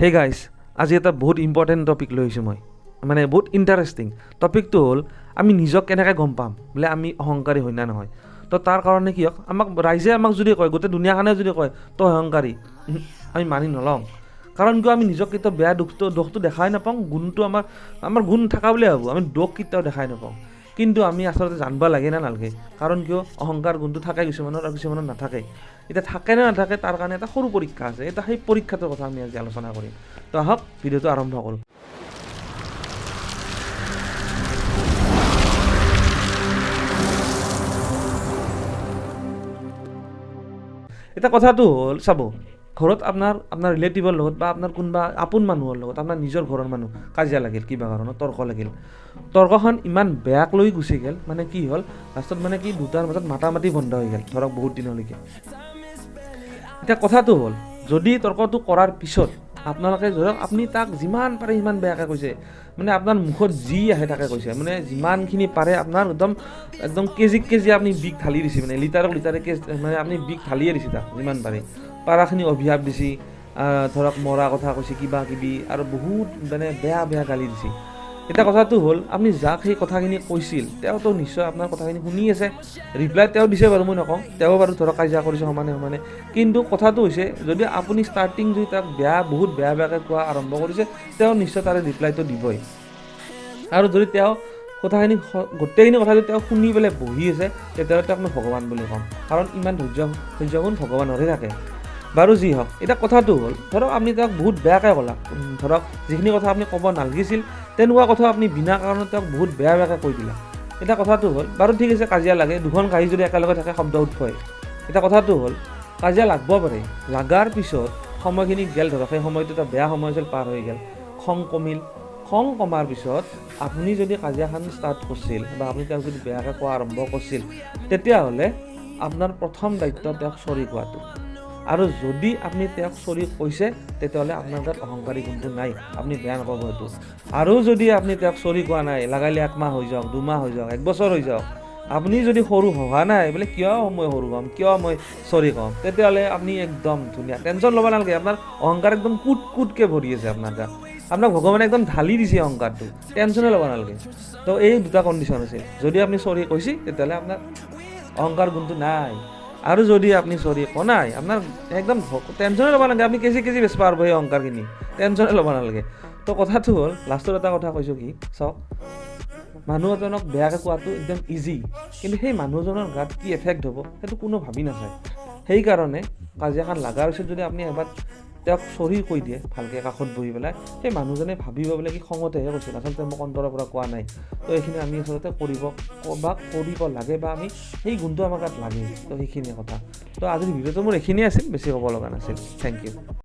Hey guys, আজি এটা বহুত ইম্পৰ্টেণ্ট টপিক লৈ আহিছোঁ মই, মানে বহুত ইণ্টাৰেষ্টিং টপিকটো হ'ল আমি নিজক কেনেকৈ গম পাম বোলে আমি অহংকাৰী হয় না নহয়। তো তাৰ কাৰণে কি হওক, ৰাইজে আমাক যদি কয়, গোটেই দুনীয়াখনে যদি কয় তই অহংকাৰী, আমি মানি নলওঁ। কাৰণ কিয়, আমি নিজক কেতিয়াও বেয়া দোষটো দেখাই নাপাওঁ, গুণটো আমাৰ গুণ থকা বুলিয়ে ভাবোঁ, আমি দোষ কেতিয়াও দেখাই নাপাওঁ। কিন্তু আমি আচলতে জানিব লাগে না নালাগে, কাৰণ কিয় অহংকাৰ গুণটো থাকে কিছুমানৰ আৰু কিছুমানৰ নাথাকে। এতিয়া থাকে নে নাথাকে তাৰ কাৰণে এটা সৰু পৰীক্ষা আছে, সেই পৰীক্ষাটোৰ কথা আমি আজি আলোচনা কৰিম। তো আহক ভিডিঅ'টো আৰম্ভ কৰোঁ। এতিয়া কথাটো হ'ল, চাব, ঘৰত আপোনাৰ ৰিলেটিভৰ লগত বা আপোনাৰ কোনোবা আপোন মানুহৰ লগত, আপোনাৰ নিজৰ ঘৰৰ মানুহ কাজিয়া লাগিল, কিবা কাৰণত তৰ্ক লাগিল, তৰ্কখন ইমান বেয়াক লৈ গুচি গ'ল, মানে কি হ'ল লাষ্টত মানে কি দুটাৰ মাজত মাতামাতি বন্ধ হৈ গ'ল, ধৰক বহুত দিনলৈকে। এতিয়া কথাটো হ'ল, যদি তৰ্কটো কৰাৰ পিছত আপোনালোকে ধৰক আপুনি তাক যিমান পাৰে সিমান বেয়াকৈ কৈছে, মানে আপোনাৰ মুখত যি আহে তাকে কৈছে, মানে যিমানখিনি পাৰে আপোনাৰ একদম কেজি আপুনি বিষ ঢালি দিছে, মানে লিটাৰক লিটাৰে মানে আপুনি বিষ ঢালিয়ে দিছে তাক যিমান পাৰে, পাৰাখিনি অভিশাপ দিছে, ধৰক মৰা কথা কৈছে, কিবা কিবি আৰু বহুত মানে বেয়া গালি দিছে। এতিয়া কথাটো হ'ল, আপুনি যাক সেই কথাখিনি কৈছিল তেওঁতো নিশ্চয় আপোনাৰ কথাখিনি শুনি আছে, ৰিপ্লাই তেওঁ দিছে বাৰু, মই নকওঁ, তেওঁ বাৰু ধৰক কাজিয়া কৰিছে সমানে। কিন্তু কথাটো হৈছে, যদি আপুনি ষ্টাৰ্টিং যদি তাক বহুত বেয়াকৈ কোৱা আৰম্ভ কৰিছে, তেওঁ নিশ্চয় তাৰে ৰিপ্লাইটো দিবই। আৰু যদি তেওঁ গোটেইখিনি কথা যদি তেওঁ শুনি পেলাই বহি আছে, তেতিয়াহ'লে তেওঁক মই ভগৱান বুলি ক'ম, কাৰণ ইমান ধৈৰ্যগুণ ভগৱানৰে থাকে। বাৰু যি হওক, এতিয়া কথাটো হ'ল, ধৰক আপুনি তেওঁক বহুত বেয়াকৈ ক'লা, ধৰক যিখিনি কথা আপুনি ক'ব নালাগিছিল তেনেকুৱা কথা আপুনি বিনা কাৰণত তেওঁক বহুত বেয়াকৈ কৈ দিলা। এতিয়া কথাটো হ'ল, বাৰু ঠিক আছে, কাজিয়া লাগে, দুখন কাঁহী যদি একেলগে থাকে শব্দ উঠবই। এতিয়া কথাটো হ'ল, কাজিয়া লাগব পাৰে, লাগাৰ পিছত সময়খিনি গ'ল, ধৰক সেই সময়টো এটা বেয়া সময় আছিল, পাৰ হৈ গ'ল, খং কমিল, খং কমাৰ পিছত আপুনি যদি কাজিয়াখন ষ্টাৰ্ট কৰিছিল বা আপুনি তেওঁক যদি বেয়াকৈ কোৱা আৰম্ভ কৰিছিল, তেতিয়াহ'লে আপোনাৰ প্ৰথম দায়িত্ব তেওঁক চৰি কোৱাটো। আৰু যদি আপুনি তেওঁক চৰি কৈছে, তেতিয়াহ'লে আপোনাৰ তাত অহংকাৰী গুণটো নাই, আপুনি বেয়া নাপাব সেইটো। আৰু যদি আপুনি তেওঁক চৰি কোৱা নাই, লাগালে 1 মাহ হৈ যাওক, 2 মাহ হৈ যাওক, 1 বছৰ হৈ যাওক, আপুনি যদি সৰু হোৱা নাই বোলে, কিয় মই সৰু হ'ম, কিয় মই চৰি ক'ম, তেতিয়াহ'লে আপুনি একদম ধুনীয়া, টেনশ্যন ল'ব নালাগে, আপোনাৰ অহংকাৰ একদম কুটকৈ ভৰি আছে আপোনাৰ তাত, আপোনাক ভগৱানে একদম ঢালি দিছে অহংকাৰটো, টেনশ্যনে ল'ব নালাগে। তো এই দুটা কণ্ডিশ্যন আছে, যদি আপুনি চৰি কৈছে তেতিয়াহ'লে আপোনাৰ অহংকাৰ গুণটো নাই, আৰু যদি আপুনি চৰি কোৱা নাই, আপোনাৰ একদম টেনশ্যনে ল'ব নালাগে, আপুনি কেজি বেচিব পাৰিব সেই অহংকাৰখিনি, টেনশ্যনে ল'ব নালাগে। তো কথাটো হ'ল, লাষ্টত এটা কথা কৈছোঁ কি, চাওক, মানুহ এজনক বেয়াকৈ কোৱাটো একদম ইজি, কিন্তু সেই মানুহজনৰ গাত কি এফেক্ট হ'ব সেইটো কোনো ভাবি নাচায়। সেইকাৰণে কাজিয়াখন লগাৰ পিছত যদি আপুনি এবাৰ তেওঁক চৰি কৈ দিয়ে ভালকৈ কাষত বহি পেলাই, সেই মানুহজনে ভাবিব বোলে কি খঙতেহে কৈছিল, আচলতে মোক অন্তৰৰ পৰা কোৱা নাই। তো এইখিনি আমি আচলতে কৰিব লাগে, বা আমি সেই গুণটো আমাৰ গাত লাগে। তো সেইখিনিয়ে কথা। তো আজিৰ ভিডিঅ'টো মোৰ এইখিনিয়ে আছিল, বেছি ক'ব লগা নাছিল। Thank U.